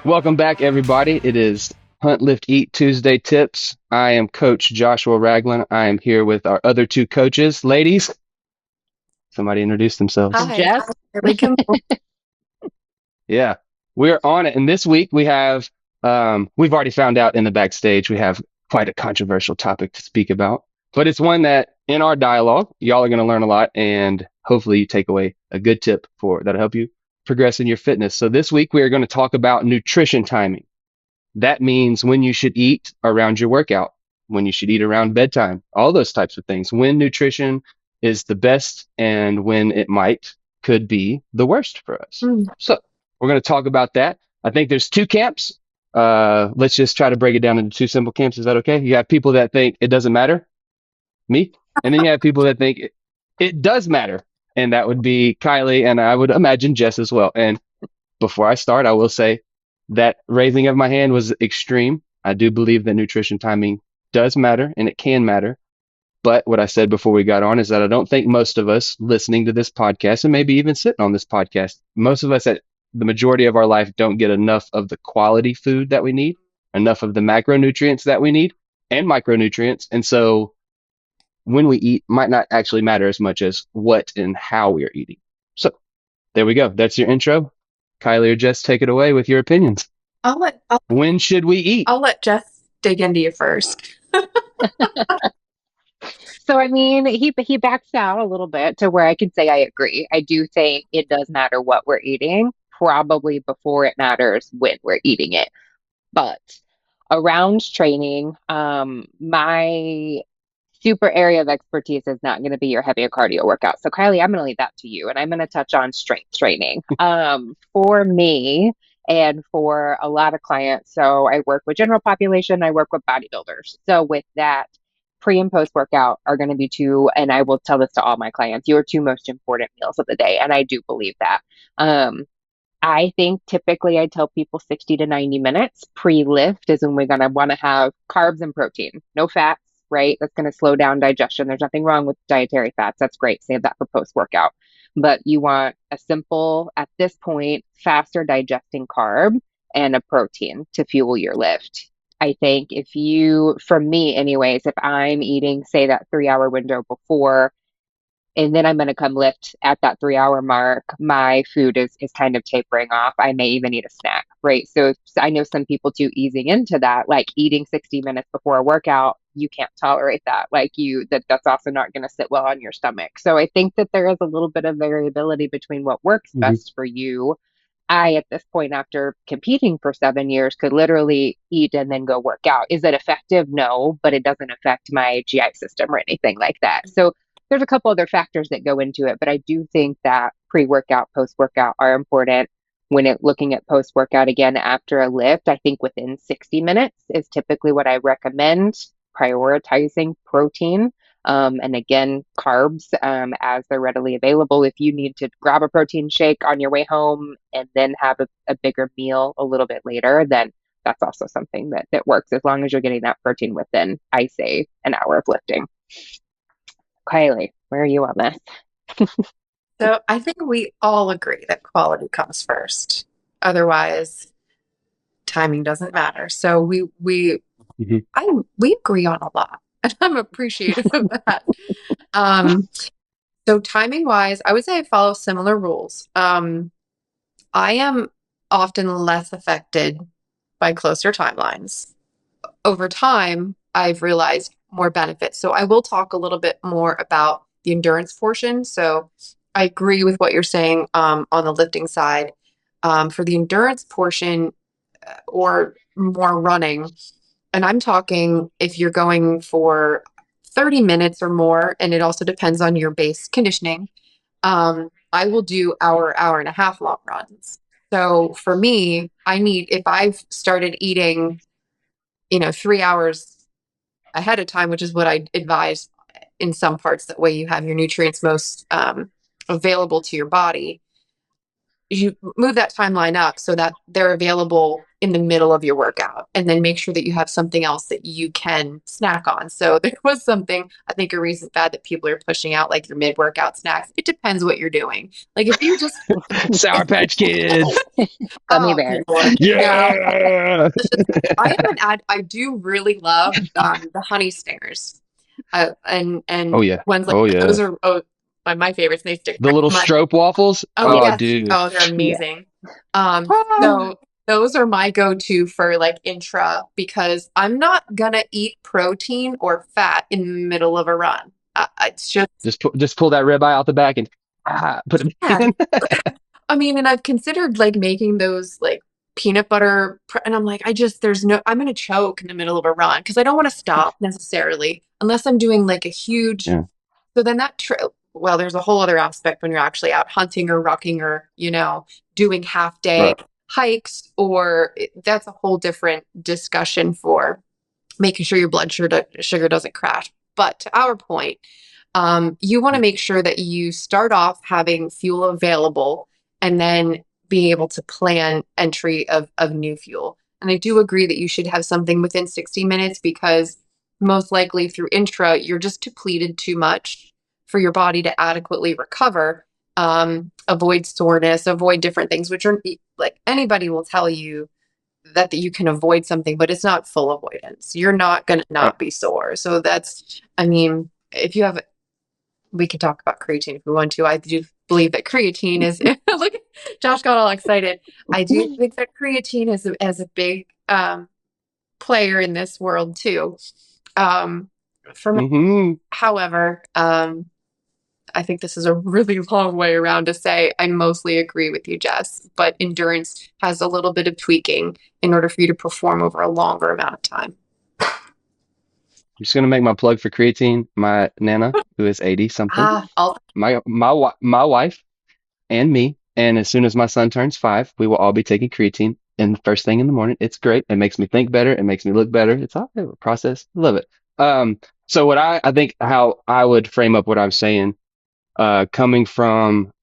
Welcome back, everybody. It is Hunt, Lift, Eat Tuesday Tips. I am Coach Joshua Ragland. I am here with our other two coaches. Ladies, somebody introduce themselves. Hi. Jess, Here we go. Yeah, we're on it. And this week we have, we've already found out in the backstage, we have quite a controversial topic to speak about. But it's one that in our dialogue, y'all are going to learn a lot and hopefully you take away a good tip for that'll help you progress in your fitness. So this week we are going to talk about nutrition timing. That means when you should eat around your workout, when you should eat around bedtime, all those types of things. When nutrition is the best and when it could be the worst for us. Mm. So we're going to talk about that. I think there's two camps. Let's just try to break it down into two simple camps. Is that okay? You have people that think it doesn't matter, me, and then you have people that think it does matter, and that would be Kylie, and I would imagine Jess as well. And before I start, I will say that raising of my hand was extreme. I do believe that nutrition timing does matter and it can matter. But what I said before we got on is that I don't think most of us listening to this podcast and maybe even sitting on this podcast, most of us at the majority of our life don't get enough of the quality food that we need, enough of the macronutrients that we need and micronutrients. And so when we eat might not actually matter as much as what and how we are eating. So there we go. That's your intro. Kylie or Jess, take it away with your opinions. I'll let I'll, When should we eat? I'll let Jess dig into you first. so I mean, he backs out a little bit to where I can say I agree. I do think it does matter what we're eating, probably before it matters when we're eating it. But around training, my super area of expertise is not going to be your heavier cardio workout. So Kylie, I'm going to leave that to you, and I'm going to touch on strength training. For me, and for a lot of clients, so I work with general population, I work with bodybuilders. So with that, pre and post workout are going to be two, and I will tell this to all my clients, your two most important meals of the day. And I do believe that. I think typically I tell people 60 to 90 minutes pre-lift is when we're going to want to have carbs and protein, no fats, right? That's going to slow down digestion. There's nothing wrong with dietary fats. That's great. Save that for post-workout. But you want a simple, at this point, faster digesting carb and a protein to fuel your lift. I think if you, for me anyways, if I'm eating, say, that 3 hour window before, and then I'm going to come lift at that 3 hour mark, my food is kind of tapering off. I may even eat a snack, right? So I know some people too easing into that, like eating 60 minutes before a workout, you can't tolerate that. Like that's also not going to sit well on your stomach. So I think that there is a little bit of variability between what works Mm-hmm. best for you. I, at this point, after competing for 7 years, could literally eat and then go work out. Is it effective? No, but it doesn't affect my GI system or anything like that. So there's a couple other factors that go into it, but I do think that pre-workout, post-workout are important. When looking at post-workout again after a lift, I think within 60 minutes is typically what I recommend, prioritizing protein. And again, carbs as they're readily available. If you need to grab a protein shake on your way home and then have a bigger meal a little bit later, then that's also something that works as long as you're getting that protein within, I say, an hour of lifting. Kylie, where are you on this? So I think we all agree that quality comes first. Otherwise, timing doesn't matter. So Mm-hmm. we agree on a lot, and I'm appreciative of that. Um, so timing wise, I would say I follow similar rules. I am often less affected by closer timelines. Over time, I've realized more benefits. So I will talk a little bit more about the endurance portion. So I agree with what you're saying on the lifting side. For the endurance portion or more running, and I'm talking if you're going for 30 minutes or more, and it also depends on your base conditioning. I will do hour and a half long runs. So for me, if I've started eating, 3 hours ahead of time, which is what I advise in some parts, that way you have your nutrients most available to your body. You move that timeline up so that they're available in the middle of your workout, and then make sure that you have something else that you can snack on. So there was something, I think, a recent fad that people are pushing out, like your mid-workout snacks. It depends what you're doing. Like if you just, Sour Patch Kids. Gummy oh bears. Lord, no. Yeah. I do really love the honey stingers, Oh and yeah. ones like Oh those yeah. are my favorites. And they stick The little my strope waffles. oh Oh, yes, dude. oh they're Yeah. amazing. Ah. So those are my go-to for like intra because I'm not gonna eat protein or fat in the middle of a run. It's just Just pull that ribeye out the back and put it yeah. in. I mean, and I've considered like making those like peanut butter, and I'm like, there's no, I'm gonna choke in the middle of a run because I don't want to stop necessarily unless I'm doing like a huge. Yeah. So then well, there's a whole other aspect when you're actually out hunting or rucking or doing half day Right. hikes, or that's a whole different discussion for making sure your blood sugar doesn't crash. But to our point, you want to make sure that you start off having fuel available and then being able to plan entry of new fuel. And I do agree that you should have something within 60 minutes because most likely through intra, you're just depleted too much for your body to adequately recover. Avoid soreness, avoid different things, which are like anybody will tell you that you can avoid something, but it's not full avoidance. You're not going to Right. not be sore. So that's, I mean, if you have, we could talk about creatine if we want to. I do believe that creatine is, look, Josh got all excited. I do think that creatine is a big player in this world too. For me, Hmm. however, I think this is a really long way around to say I mostly agree with you, Jess, but endurance has a little bit of tweaking in order for you to perform over a longer amount of time. I'm just gonna make my plug for creatine. My nana, who is 80 something, I'll my wife and me, and as soon as my son turns 5, we will all be taking creatine. And the first thing in the morning, it's great. It makes me think better. It makes me look better. It's all a process. Love it. So what I think how I would frame up what I'm saying, coming from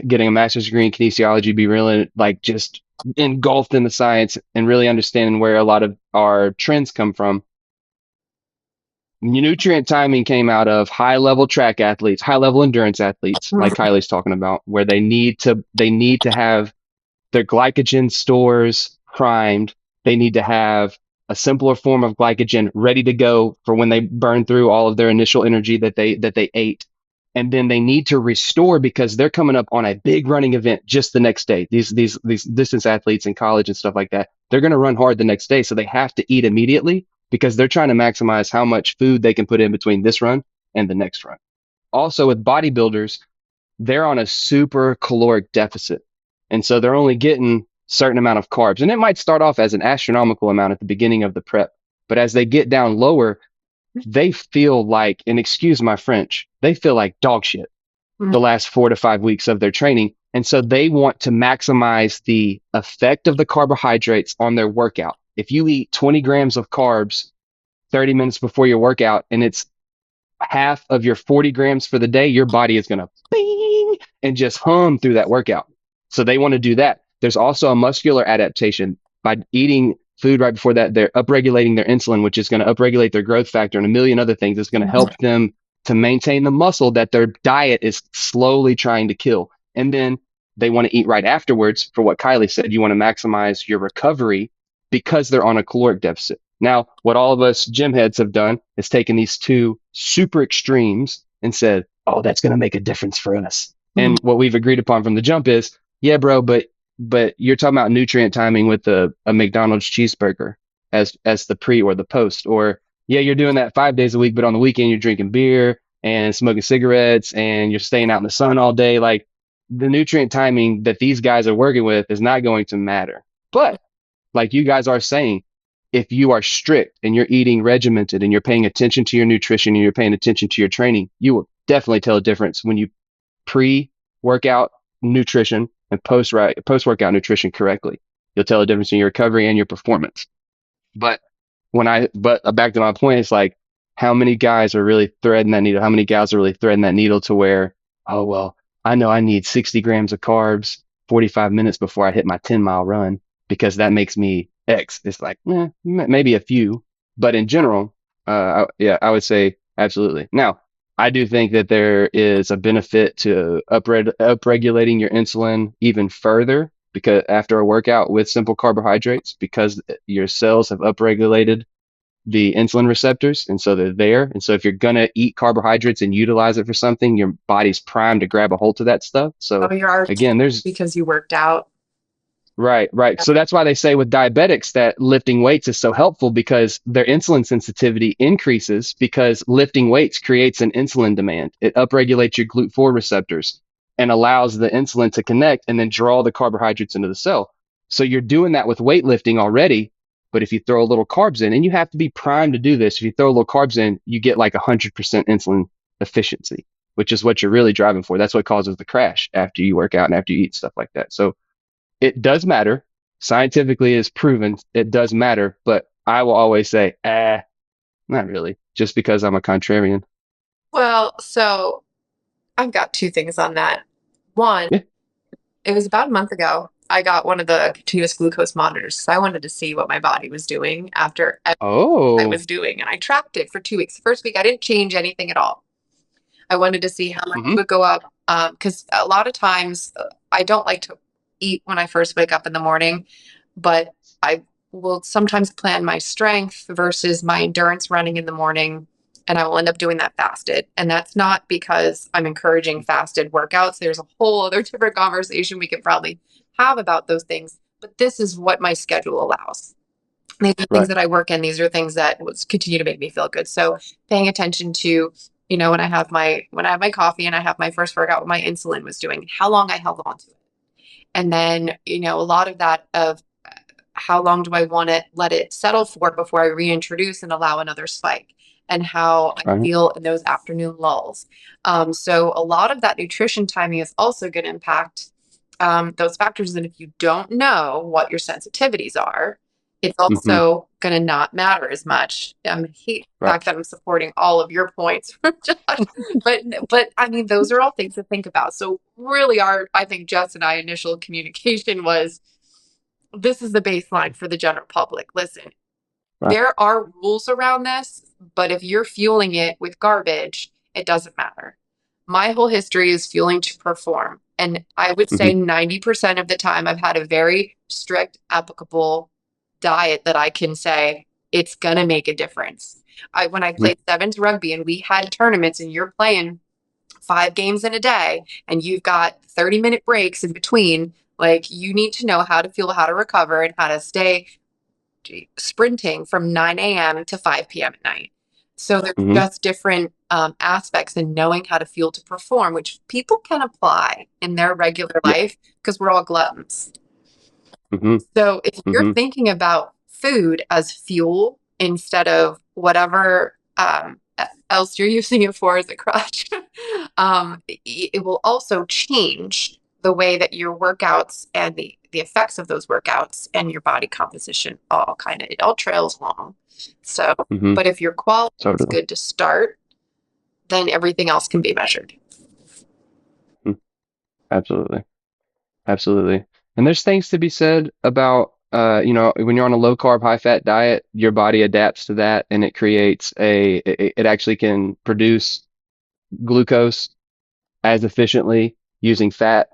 getting a master's degree in kinesiology, be really like just engulfed in the science and really understanding where a lot of our trends come from. Nutrient timing came out of high level track athletes, high level endurance athletes, like Kylie's talking about, where they need to have their glycogen stores primed. They need to have a simpler form of glycogen ready to go for when they burn through all of their initial energy that they ate. And then they need to restore because they're coming up on a big running event just the next day. These distance athletes in college and stuff like that, they're going to run hard the next day. So they have to eat immediately because they're trying to maximize how much food they can put in between this run and the next run. Also with bodybuilders, they're on a super caloric deficit. And so they're only getting certain amount of carbs. And it might start off as an astronomical amount at the beginning of the prep. But as they get down lower, they feel like, and excuse my French, they feel like dog shit the last 4 to 5 weeks of their training. And so they want to maximize the effect of the carbohydrates on their workout. If you eat 20 grams of carbs 30 minutes before your workout and it's half of your 40 grams for the day, your body is going to bing and just hum through that workout. So they want to do that. There's also a muscular adaptation by eating food right before that. They're upregulating their insulin, which is going to upregulate their growth factor and a million other things. It's going to help them to maintain the muscle that their diet is slowly trying to kill. And then they want to eat right afterwards for what Kylie said. You want to maximize your recovery because they're on a caloric deficit. Now, what all of us gym heads have done is taken these two super extremes and said, oh, that's going to make a difference for us. And what we've agreed upon from the jump is, yeah, bro, but you're talking about nutrient timing with a McDonald's cheeseburger as the pre or the post, or yeah, you're doing that 5 days a week, but on the weekend you're drinking beer and smoking cigarettes and you're staying out in the sun all day. Like the nutrient timing that these guys are working with is not going to matter. But like you guys are saying, if you are strict and you're eating regimented and you're paying attention to your nutrition and you're paying attention to your training, you will definitely tell a difference when you pre-workout nutrition and post-workout nutrition correctly. You'll tell a difference in your recovery and your performance. But back to my point, it's like how many guys are really threading that needle? How many gals are really threading that needle to where, oh, well, I know I need 60 grams of carbs 45 minutes before I hit my 10-mile run because that makes me X. It's like, maybe a few, but in general, yeah, I would say absolutely. Now, I do think that there is a benefit to upregulating your insulin even further because after a workout with simple carbohydrates, because your cells have upregulated the insulin receptors, and so they're there. And so if you're gonna eat carbohydrates and utilize it for something, your body's primed to grab a hold to that stuff. Oh, So you're already again, there's because you worked out. right, right. So that's why they say with diabetics that lifting weights is so helpful because their insulin sensitivity increases because lifting weights creates an insulin demand. It upregulates your GLUT4 receptors and allows the insulin to connect and then draw the carbohydrates into the cell. So you're doing that with weightlifting already. But if you throw a little carbs in, and you have to be primed to do this, if you throw a little carbs in, you get like 100% insulin efficiency, which is what you're really driving for. That's what causes the crash after you work out and after you eat stuff like that. So it does matter. Scientifically, it's proven it does matter, but I will always say, not really, just because I'm a contrarian. Well, so I've got two things on that. One, Yeah. it was about a month ago. I got one of the continuous glucose monitors. So I wanted to see what my body was doing after everything I Oh. was doing. And I tracked it for 2 weeks. The first week, I didn't change anything at all. I wanted to see how much Hmm. would go up. Because a lot of times I don't like to eat when I first wake up in the morning, but I will sometimes plan my strength versus my endurance running in the morning. And I will end up doing that fasted. And that's not because I'm encouraging fasted workouts. There's a whole other different conversation we could probably have about those things. But this is what my schedule allows. These are things Right. that I work in. These are things that continue to make me feel good. So paying attention to, when I have my coffee and I have my first workout, what my insulin was doing, how long I held on to it. And then, a lot of that of how long do I want to let it settle for before I reintroduce and allow another spike, and how I Right. feel in those afternoon lulls. So a lot of that nutrition timing is also going to impact those factors. And if you don't know what your sensitivities are, it's Hmm. also going to not matter as much. I hate the Right. fact that I'm supporting all of your points from Josh, but I mean, those are all things to think about. So really, I think Jess and I initial communication was this is the baseline for the general public. Listen, Right. there are rules around this, but if you're fueling it with garbage, it doesn't matter. My whole history is fueling to perform. And I would Hmm. say 90% of the time, I've had a very strict, applicable diet that I can say it's going to make a difference. When I Hmm. played sevens rugby and we had tournaments and you're playing 5 games in a day and you've got 30-minute breaks in between, like you need to know how to fuel, how to recover, and how to stay sprinting from 9 a.m. to 5 p.m. at night. So there's Hmm. just different aspects in knowing how to fuel to perform, which people can apply in their regular Yeah. life because we're all gluttons. Hmm. So if you're Hmm. thinking about food as fuel instead of whatever else you're using it for as a crutch, it will also change the way that your workouts and the effects of those workouts and your body composition it all trails along. So, Hmm. but if your quality is Totally. good to start, then everything else can be measured. Mhm. Absolutely. Absolutely. And there's things to be said about, when you're on a low carb, high fat diet, your body adapts to that and it creates it actually can produce glucose as efficiently using fat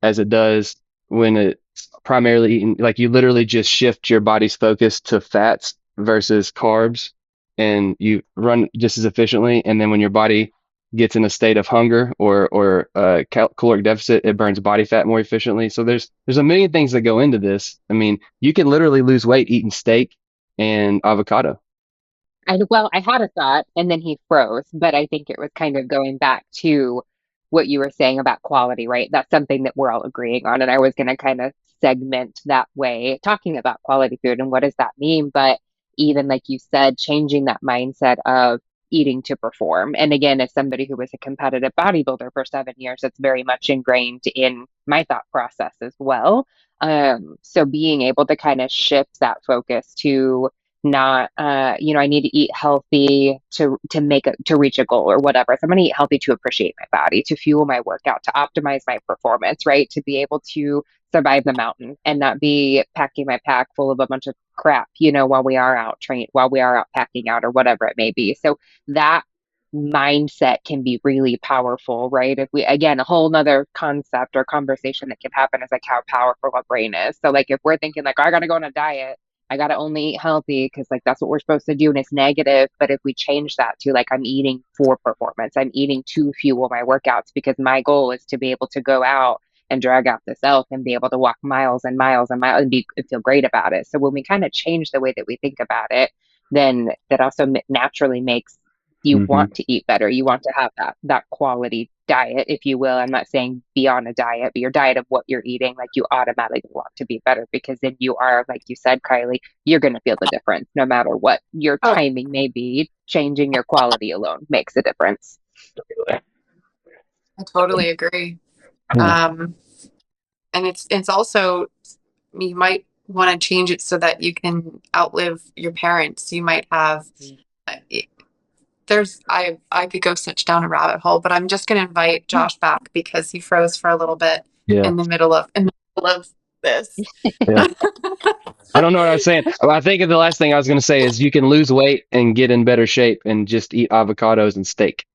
as it does when it's primarily eaten. Like you literally just shift your body's focus to fats versus carbs, and you run just as efficiently. And then when your body gets in a state of hunger or caloric deficit, it burns body fat more efficiently. So there's a million things that go into this. I mean, you can literally lose weight eating steak and avocado. I had a thought and then he froze, but I think it was kind of going back to what you were saying about quality, right? That's something that we're all agreeing on. And I was going to kind of segment that way, talking about quality food and what does that mean? But even like you said, changing that mindset of eating to perform. And again, as somebody who was a competitive bodybuilder for 7 years, it's very much ingrained in my thought process as well. So being able to kind of shift that focus to not I need to eat healthy to reach a goal or whatever. So I'm going to eat healthy to appreciate my body, to fuel my workout, to optimize my performance, right? To be able to survive the mountain and not be packing my pack full of a bunch of crap, while we are out train while we are out packing out or whatever it may be. So that mindset can be really powerful, right? If we, again, a whole nother concept or conversation that can happen is like how powerful our brain is. So like if we're thinking like, "Oh, I gotta go on a diet, I gotta only eat healthy because like that's what we're supposed to do," and it's negative. But if we change that to like, I'm eating for performance, I'm eating to fuel my workouts because my goal is to be able to go out and drag out this elk and be able to walk miles and miles and miles and feel great about it. So when we kind of change the way that we think about it, then that also naturally makes you Hmm. want to eat better. You want to have that quality diet, if you will. I'm not saying be on a diet, but your diet of what you're eating, like you automatically want to be better because then you are, like you said, Kylie, you're going to feel the difference no matter what your Oh, timing may be. Changing your quality alone makes a difference. I totally agree. Yeah. Um, and it's also, you might want to change it so that you can outlive your parents. You might have uh, there's I could go such down a rabbit hole, but I'm just going to invite Josh back because he froze for a little bit Yeah. in the middle of this. Yeah. I don't know what I was saying. I think the last thing I was going to say is you can lose weight and get in better shape and just eat avocados and steak.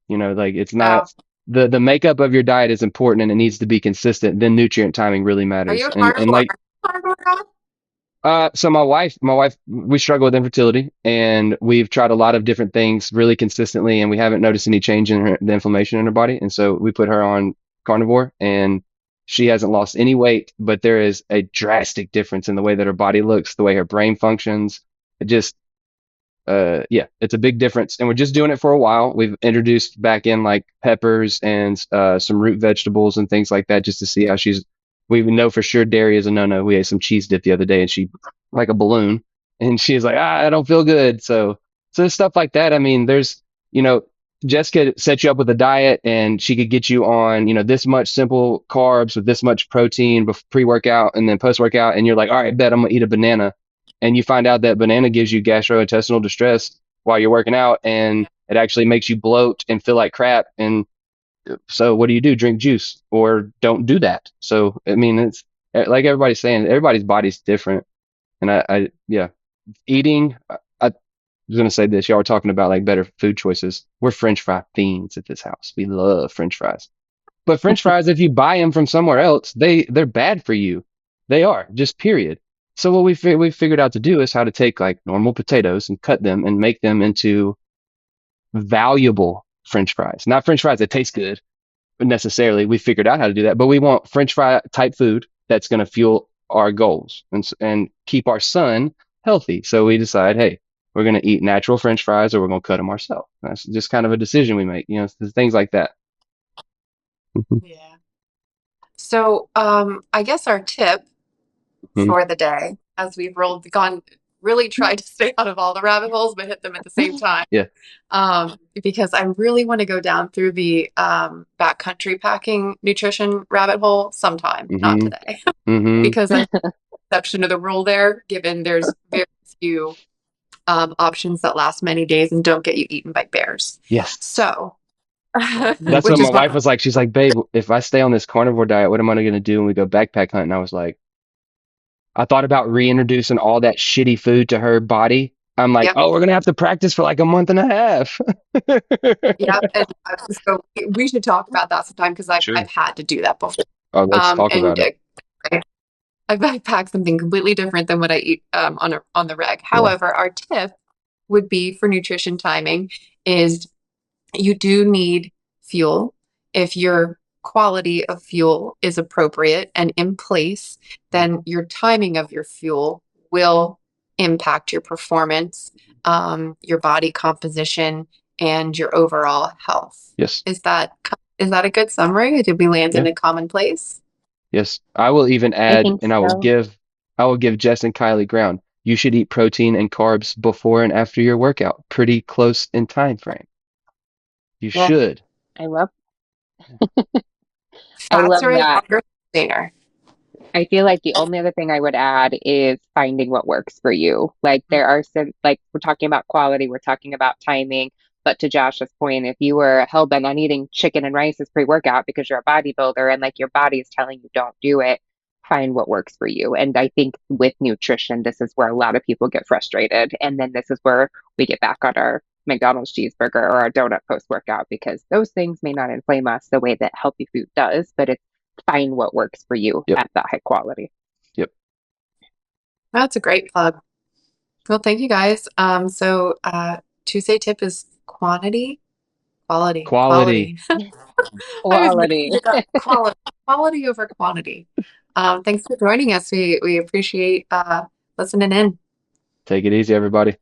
Like it's Oh, not the makeup of your diet is important and it needs to be consistent. Then nutrient timing really are matters. you a And carnivore? like, Carnivore guy? so my wife, we struggle with infertility and we've tried a lot of different things really consistently and we haven't noticed any change in the inflammation in her body. And so we put her on carnivore and she hasn't lost any weight, but there is a drastic difference in the way that her body looks, the way her brain functions. It just, yeah, it's a big difference. And we're just doing it for a while. We've introduced back in like peppers and some root vegetables and things like that just to see how she's. We know for sure dairy is a no-no. We ate some cheese dip the other day and she like a balloon and she's like, I don't feel good. So stuff like that. I mean, you know, Jessica set you up with a diet and she could get you on, this much simple carbs with this much protein pre-workout and then post-workout. And you're like, all right, bet I'm gonna eat a banana and you find out that banana gives you gastrointestinal distress while you're working out and it actually makes you bloat and feel like crap. And so what do? Drink juice or don't do that. So, I mean, it's like everybody's saying, everybody's body's different. And yeah, eating, I was going to say this. Y'all were talking about like better food choices. We're French fry fiends at this house. We love French fries. But French fries, if you buy them from somewhere else, they're bad for you. They are, just period. So what we figured out to do is how to take like normal potatoes and cut them and make them into valuable French fries. Not French fries that taste good necessarily. We figured out how to do that, but we want French fry type food that's going to fuel our goals and keep our son healthy. So we decide, hey, we're going to eat natural French fries or we're going to cut them ourselves. That's just kind of a decision we make, things like that. Yeah. So, I guess our tip Mhm. for the day, as we've gone, really tried to stay out of all the rabbit holes, but hit them at the same time. Yeah. Because I really want to go down through the backcountry packing nutrition rabbit hole sometime, not Hmm. today, Hmm. because I'm exception to the rule there, given there's very few options that last many days and don't get you eaten by bears. Yes. So, That's what which my is wife what, was like. She's like, babe, if I stay on this carnivore diet, what am I going to do when we go backpack hunting? I was like, I thought about reintroducing all that shitty food to her body. I'm like, yep, oh, we're going to have to practice for like a month and a half. yep. And so we should talk about that sometime because I've Sure. had to do that before. Oh, let's talk And about it. I backpack something completely different than what I eat on the reg. Yeah. However, our tip would be for nutrition timing is you do need fuel. If your quality of fuel is appropriate and in place, then your timing of your fuel will impact your performance, your body composition, and your overall health. Yes. Is that a good summary? Did we land in Yeah. a common place? Yes. I will even I add, think and so. I will give Jess and Kylie ground. You should eat protein and carbs before and after your workout, pretty close in time frame. You Yeah. should. I love I Fats love are a that. longer sustainer. I feel like the only other thing I would add is finding what works for you. Like there are some, like we're talking about quality, we're talking about timing. But to Josh's point, if you were hell bent on eating chicken and rice as pre-workout because you're a bodybuilder and like your body is telling you don't do it, find what works for you. And I think with nutrition, this is where a lot of people get frustrated. And then this is where we get back on our McDonald's cheeseburger or our donut post-workout because those things may not inflame us the way that healthy food does, but it's find what works for you Yep. at that high quality. Yep. That's a great plug. Well, thank you guys. Tuesday tip is Quality. quality. I was mixing Quality. it up. Quality over quantity. Thanks for joining us. We appreciate listening in. Take it easy, everybody.